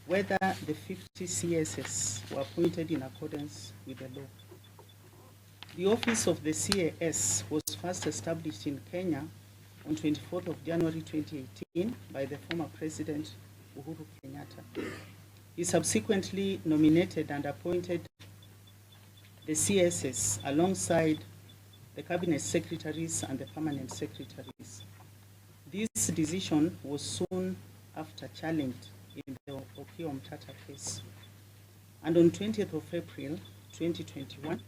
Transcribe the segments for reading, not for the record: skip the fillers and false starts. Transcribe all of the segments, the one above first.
whether the 50 CSS were appointed in accordance with the law. The office of the CAS was first established in Kenya on 24th of January 2018 by the former President Uhuru Kenyatta. He subsequently nominated and appointed the CSS alongside the cabinet secretaries and the permanent secretaries. This decision was soon after challenged in the Okiya Omtata case. And on 20th of April 2021,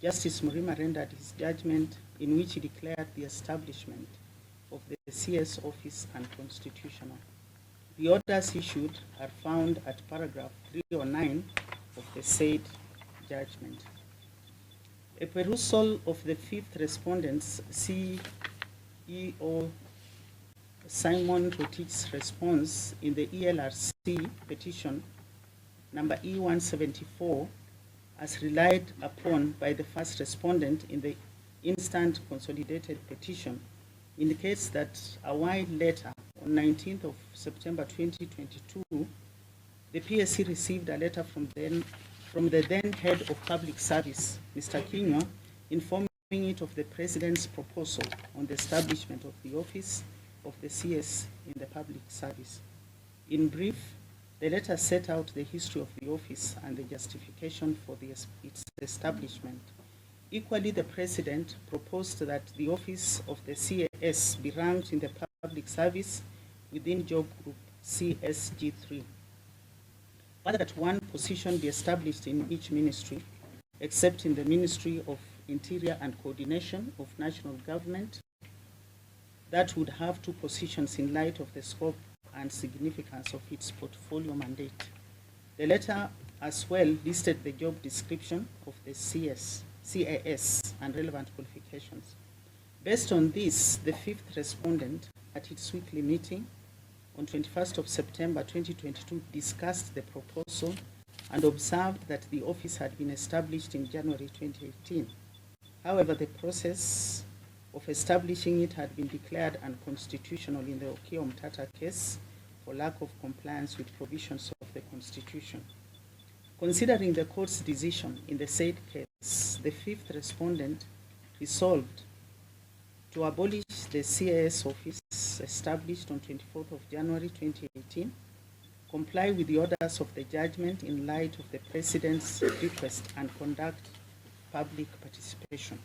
Justice Murima rendered his judgment in which he declared the establishment of the CS office unconstitutional. The orders issued are found at paragraph 309 of the said judgment. A perusal of the fifth respondent's CEO Simon Rotich's response in the ELRC petition number E174 as relied upon by the first respondent in the instant consolidated petition indicates that a while later, on 19th of September 2022, the PSC received a letter from the then head of public service, Mr. Kinyua, informing it of the President's proposal on the establishment of the office of the CS in the public service. In brief, the letter set out the history of the office and the justification for its establishment. Equally, the President proposed that the office of the CAS be ranked in the public service within job group CSG3. Further, that one position be established in each ministry, except in the Ministry of Interior and Coordination of National Government, that would have two positions in light of the scope and significance of its portfolio mandate. The letter as well listed the job description of the CAS and relevant qualifications. Based on this, the fifth respondent at its weekly meeting on 21st of September 2022 discussed the proposal and observed that the office had been established in January 2018. However, the process of establishing it had been declared unconstitutional in the Okiya Omtata case for lack of compliance with provisions of the Constitution. Considering the court's decision in the said case, the fifth respondent resolved to abolish the CAS office established on 24th of January 2018, comply with the orders of the judgment in light of the President's request, and conduct public participation.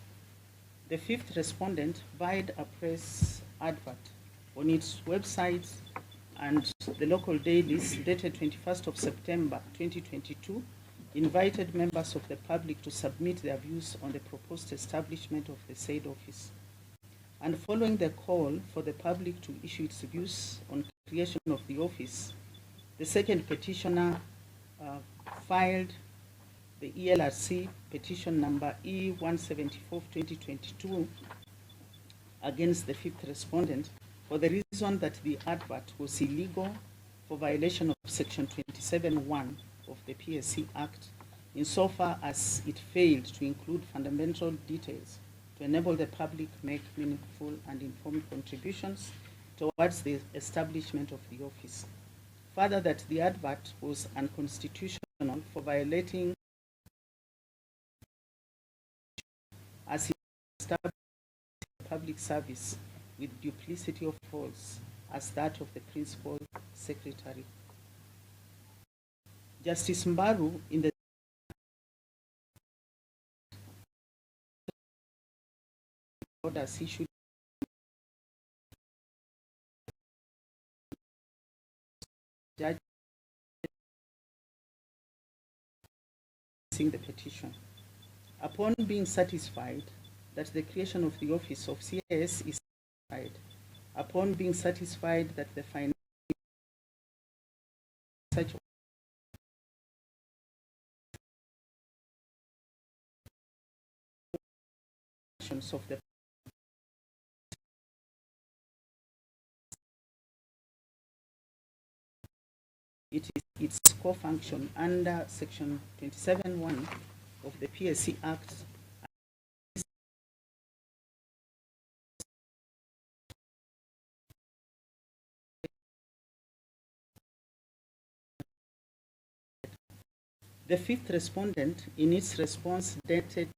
The fifth respondent vied a press advert on its website and the local dailies dated 21st of September 2022 invited members of the public to submit their views on the proposed establishment of the said office. And following the call for the public to issue its views on creation of the office, the second petitioner filed the ELRC petition number E174/2022 against the fifth respondent for the reason that the advert was illegal for violation of Section 27(1) of the PSC Act insofar as it failed to include fundamental details to enable the public make meaningful and informed contributions towards the establishment of the office. Further, that the advert was unconstitutional for violating as it established public service with duplicity of roles as that of the principal secretary. Justice Mûgarû, in the orders issued judging the petition, upon being satisfied that the creation of the office of CAS is satisfied, upon being satisfied that the financial such of the it is its core function under Section 27(1) of the PSC Act The fifth respondent, in its response dated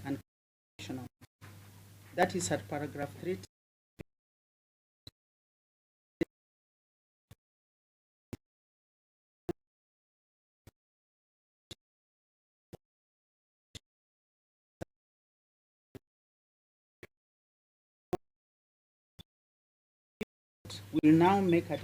and conditional. That is at paragraph 3. Will now make a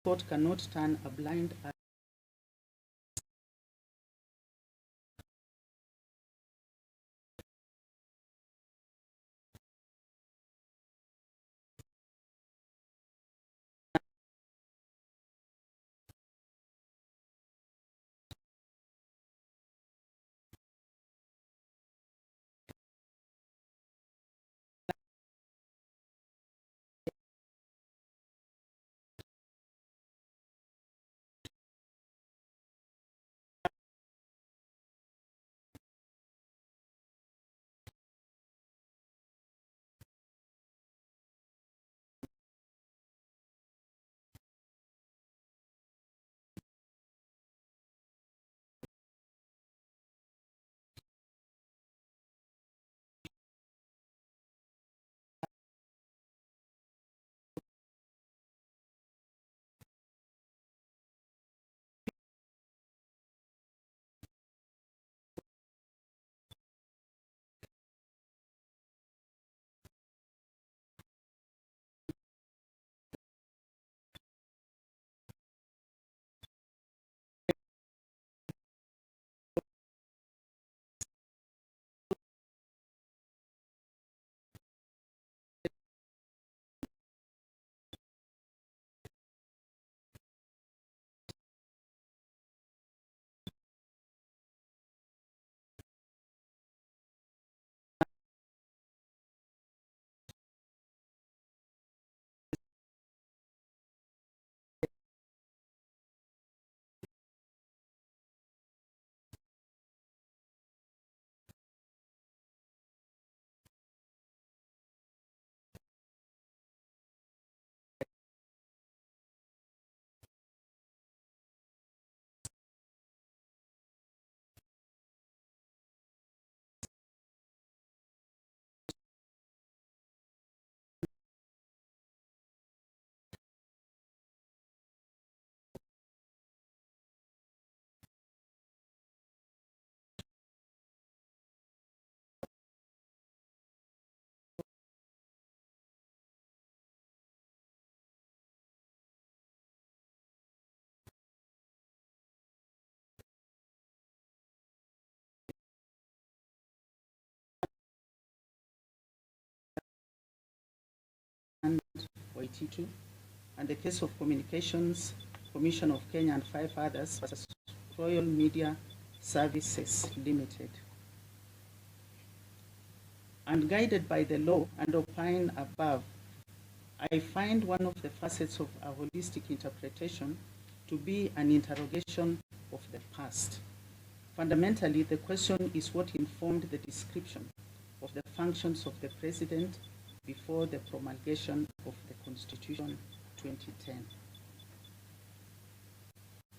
court cannot turn a blind eye. 2022, and the case of Communications Commission of Kenya and 5 others versus Royal Media Services Limited. And guided by the law and opined above, I find one of the facets of a holistic interpretation to be an interrogation of the past. Fundamentally, the question is what informed the description of the functions of the President before the promulgation of the Constitution 2010.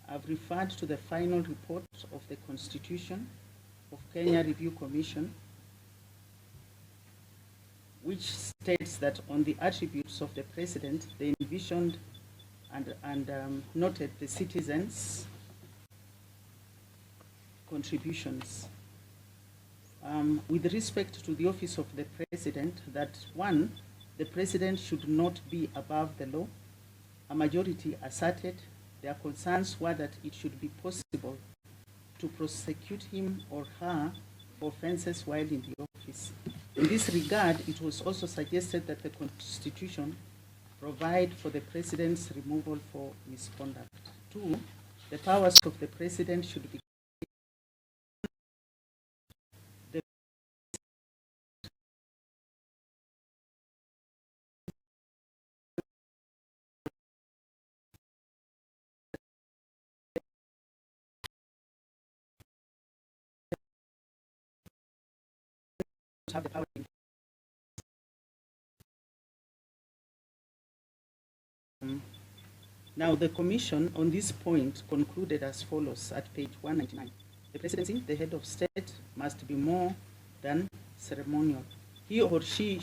I've referred to the final report of the Constitution of Kenya Review Commission, which states that on the attributes of the President, they envisioned and noted the citizens' contributions. With respect to the office of the President, that 1, the President should not be above the law. A majority asserted their concerns were that it should be possible to prosecute him or her for offenses while in the office. In this regard, it was also suggested that the Constitution provide for the President's removal for misconduct. 2, the powers of the President should be have the power. Now, the Commission on this point concluded as follows at page 199. The Presidency, the head of state, must be more than ceremonial. He or she